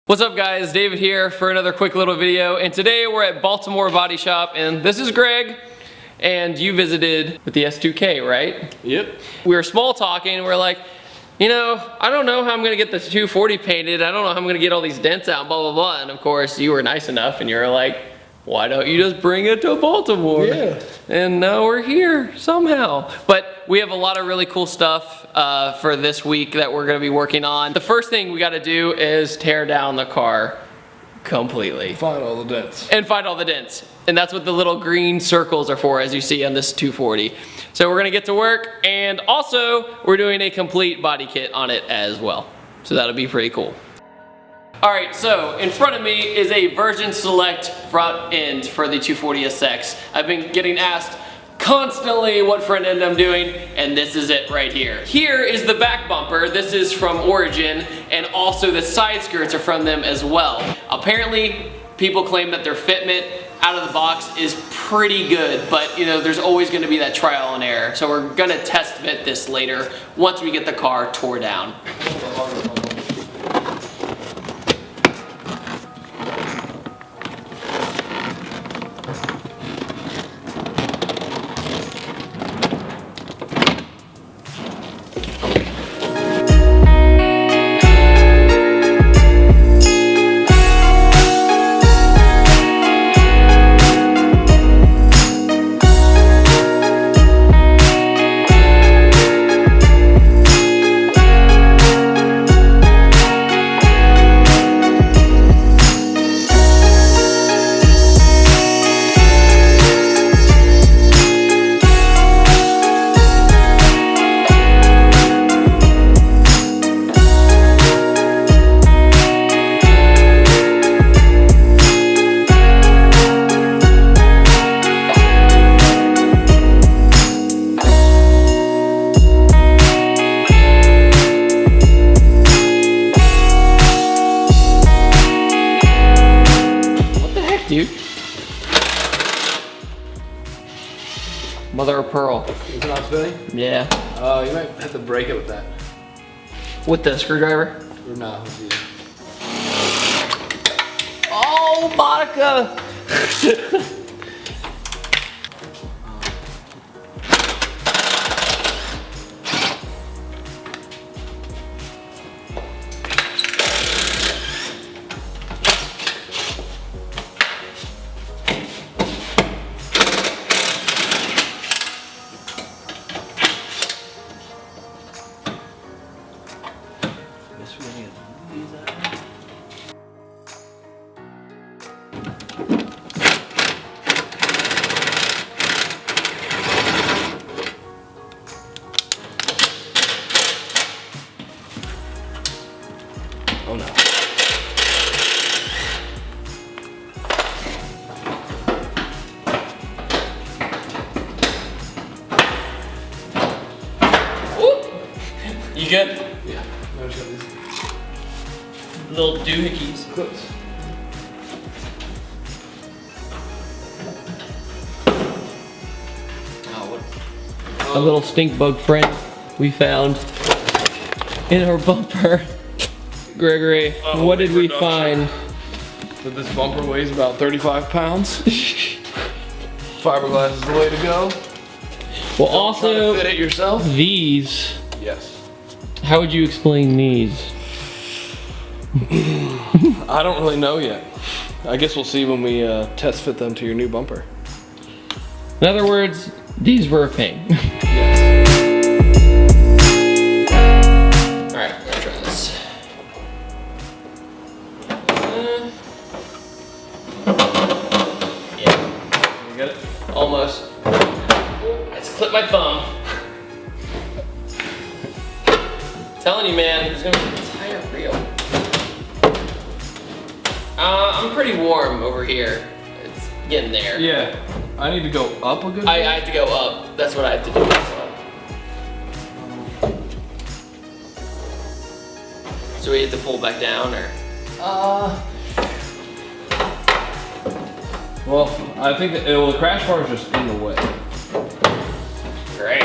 What's up guys, David here for another quick little video, and today we're at Baltimore Body Shop, and this is Greg, and you visited with the S2K, right? Yep. We were small talking, and we're like, you know, I don't know how I'm gonna get this 240 painted, I don't know how I'm gonna get all these dents out, blah, blah, blah, and of course you were nice enough, and you were like, why don't you just bring it to Baltimore? Yeah. And now we're here somehow. But we have a lot of really cool stuff for this week that we're gonna be working on. The first thing we gotta do is tear down the car completely. Find all the dents. And find all the dents. And that's what the little green circles are for, as you see on this 240. So we're gonna get to work, and also we're doing a complete body kit on it as well. So that'll be pretty cool. All right, so in front of me is a version select front end for the 240SX. I've been getting asked constantly what front end I'm doing, and this is it right here. Here is the back bumper. This is from Origin, and also the side skirts are from them as well. Apparently, people claim that their fitment out of the box is pretty good, but you know, there's always gonna be that trial and error. So we're gonna test fit this later once we get the car tore down. Dude. Mother of pearl. Is it not spinning? Yeah. Oh, you might have to break it with that. With the screwdriver? Or not, with the... Oh, Monica! Oh no. Whoop. You good? Yeah. I just got these Little doohickeys. clips. A little stink bug friend we found in our bumper. Gregory, what did we find? That this bumper weighs about 35 pounds. Fiberglass is the way to go. Well, Try also, to fit it yourself. these. Yes. How would you explain these? I don't really know yet. I guess we'll see when we test fit them to your new bumper. In other words, these were a pain. Yes. Alright, I'm gonna try this. Yeah. You get it? Almost. I just clipped my thumb. Telling you, man, there's gonna be a tire reel. I'm pretty warm over here. It's getting there. Yeah. I need to go up a good I bit. have to go up. That's what I have to do. So we have to pull back down, or? Well, I think that the crash bar is just in the way. Great.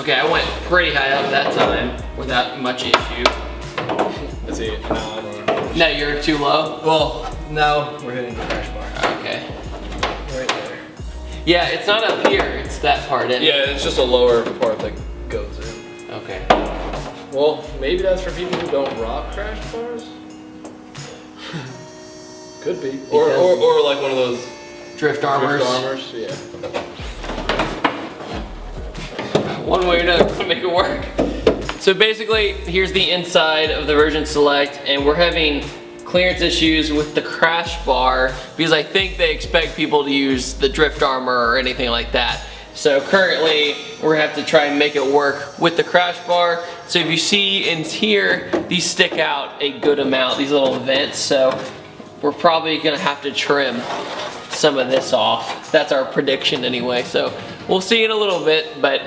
Okay, I went pretty high up that time without much issue. Let's see. No, I don't know. No, you're too low? Well, now we're hitting the crash bar. Okay. Right there. Yeah, it's not up here, it's that part in. Yeah, it's just a lower part that goes in. Okay. Well, maybe that's for people who don't rock crash bars? Could be. Or like one of those Drift armors. drift armors. Yeah. One way or another, we're gonna make it work. So basically, here's the inside of the Version Select, and we're having clearance issues with the crash bar because I think they expect people to use the drift armor or anything like that. So currently, we're gonna have to try and make it work with the crash bar. So if you see in here, these stick out a good amount, these little vents. So we're probably gonna have to trim some of this off. That's our prediction anyway. So we'll see in a little bit, but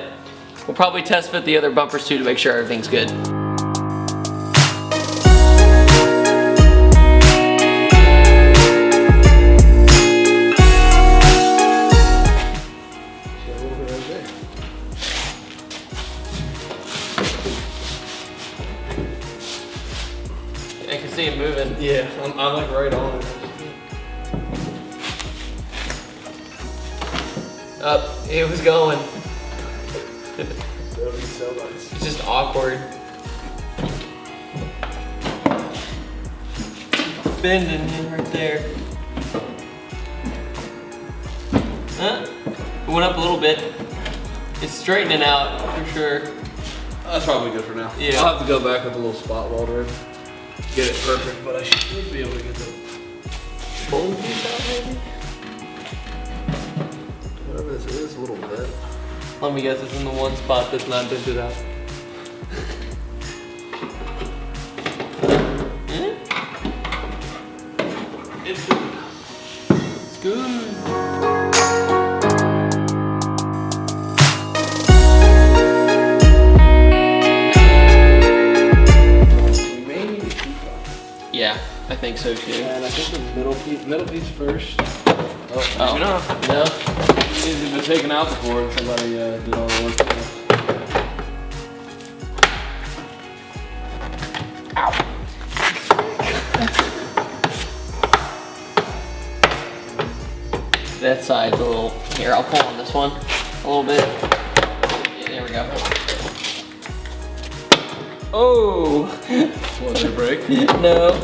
we'll probably test fit the other bumpers too to make sure everything's good. I can see it moving. Yeah, I'm like right on it. Up, it was going. That would be so nice. It's just awkward. Bending in right there. Huh? It went up a little bit. It's straightening out for sure. That's probably good for now. Yeah. I'll have to go back with a little spot welder and get it perfect, but I should be able to get the bone piece out maybe? Whatever this is, a little bit. Let me guess, it's in the one spot that's not dented out. It's good. It's good. We may need to keep that. Yeah, I think so too. And I think the middle piece first. Oh, Oh, maybe not. no? It's been taken out before and somebody did all the work for us. That side's a little, here, I'll pull on this one a little bit. Yeah, there we go. Oh! What, did it break? No,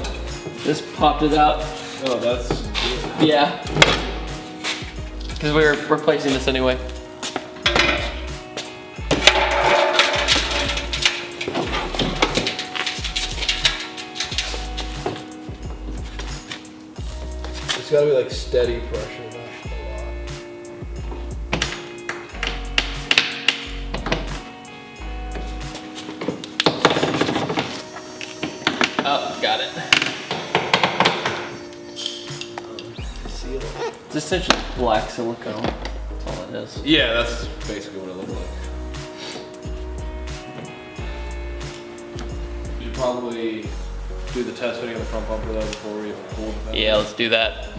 just popped it out. Oh, that's good. Yeah. Because we were replacing this anyway. It's gotta be like steady pressure, not a lot. Oh, got it. Seal it. It's essentially black silicone. That's all it is. Yeah, that's basically what it looked like. You should probably do the test fitting of the front bumper though before we pull the vent. Yeah, let's do that.